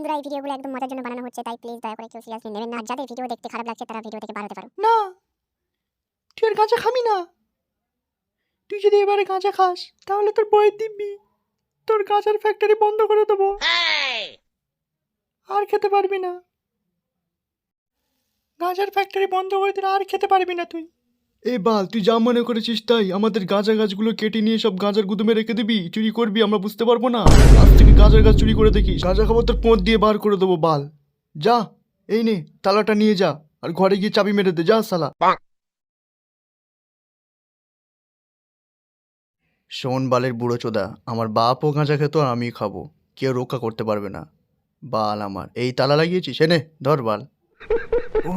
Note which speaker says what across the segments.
Speaker 1: বন্ধুরা এই ভিডিওগুলো একদম মজার জন্য বানানো হচ্ছে, তাই প্লিজ দয়া করে কেউ সিরিয়াসলি নেবেন না। আর যাদের ভিডিও দেখতে খারাপ লাগছে তারা ভিডিও থেকে বার হতে পারো।
Speaker 2: না, তুই আর গাঁজা খাবি না। তুই যদি এবারে গাঁজা খাস তাহলে তোর বইয়ের দিব্যি তোর গাঁজার ফ্যাক্টরি বন্ধ করে দেবো, আর খেতে পারবি না। গাঁজার ফ্যাক্টরি বন্ধ করে দিলে আর খেতে পারবি না তুই। এই বাল, তুই যা মনে করেছিস তাই। আমাদের গাঁজা গাছগুলো কেটে নিয়ে সব গাঁজার গুদুমে রেখে দিবি, চুরি করবি, আমরা বুঝতে পারবো না। আজ থেকে গাঁজার গাছ চুরি করে দেখিস, গাঁজা খাবো তোর পোঁত দিয়ে বার করে দেবো। বাল, যা, এই নে তালাটা নিয়ে যা, আর ঘরে গিয়ে চাবি মেরে দে, যা শালা। শোন বালের বুড়ো চোদা, আমার বাপও গাঁজা খেত আর আমি খাবো, কেউ রক্ষা করতে পারবে না। বাল আমার, এই তালা লাগিয়েছিস, এনে ধর বাল। ও,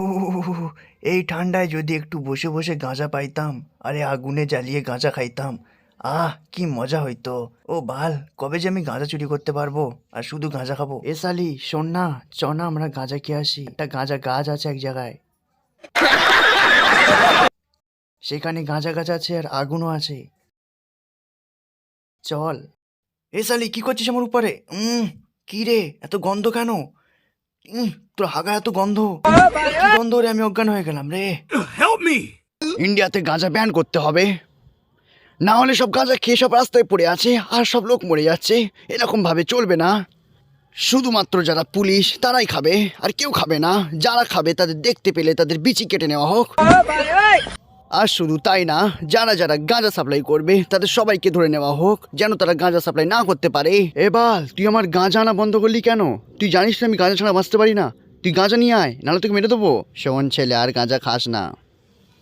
Speaker 2: এই ঠান্ডায় যদি একটু বসে বসে গাঁজা পাইতাম, আরে আগুনে জ্বালিয়ে গাঁজা খাইতাম, আহ কি মজা হইতো। ও বাল, কবে যে আমি গাঁজা চুরি করতে পারবো আর শুধু গাঁজা খাবো। এ শালি শোন না, চ না আমরা গাঁজা খেয়ে আসি। একটা গাঁজা গাছ আছে এক জায়গায়, সেখানে গাঁজা গাছ আছে আর আগুনও আছে, চল। এ শালি কি করছিস আমার উপরে? কি রে, এত গন্ধ কেন? তোর হাগা এত গন্ধ, কি গন্ধ রে? আমি অজ্ঞান হয়ে গেলাম রে। ইন্ডিয়াতে গাঁজা ব্যান করতে হবে, না হলে সব গাঁজা খেয়ে সব রাস্তায় পড়ে আছে আর সব লোক মরে যাচ্ছে। এরকম ভাবে চলবে না। শুধুমাত্র যারা পুলিশ তারাই খাবে, আর কেউ খাবে না। যারা খাবে তাদের দেখতে পেলে তাদের বিচি কেটে নেওয়া হোক। আর শুধু তাই না, যারা যারা গাঁজা সাপ্লাই করবে তাদের সবাইকে ধরে নেওয়া হোক, যেন তারা গাঁজা সাপ্লাই না করতে পারে। এবার তুই আমার গাঁজা আনা বন্ধ করলি কেন? তুই জানিস না আমি গাঁজা ছাড়া বাঁচতে পারি না। তুই গাঁজা নিয়ে আয়, নাহলে তোকে মেরে দেবো। শোন ছেলে, আর গাঁজা খাস না।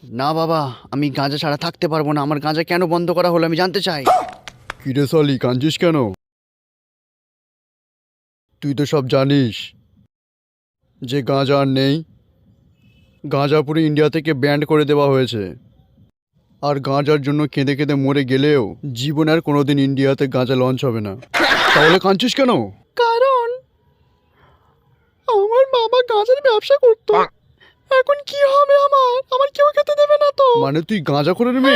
Speaker 2: না বাবা, আমি গাঁজা ছাড়া থাকতে পারবো না। আমার গাঁজা কেন বন্ধ করা হলো আমি জানতে চাই। কিরে সালি, কাঁদছিস কেন? তুই তো সব জানিস যে গাঁজা আর নেই। গাঁজা পুরো ইন্ডিয়া থেকে ব্যান্ড করে দেওয়া হয়েছে। আর গাঁজার জন্য কেঁদে কেঁদে মরে গেলেও জীবনে আর কোনোদিন ইন্ডিয়াতে গাঁজা লঞ্চ হবে না। তাহলে কাঁদছিস কেন? কারণ আমার বাবা গাঁজার ব্যবসা করতো। এখন কি হবে আমার? আমার কেউ খেতে দেবে না তো। মানে তুই গাঁজা করে নেবে?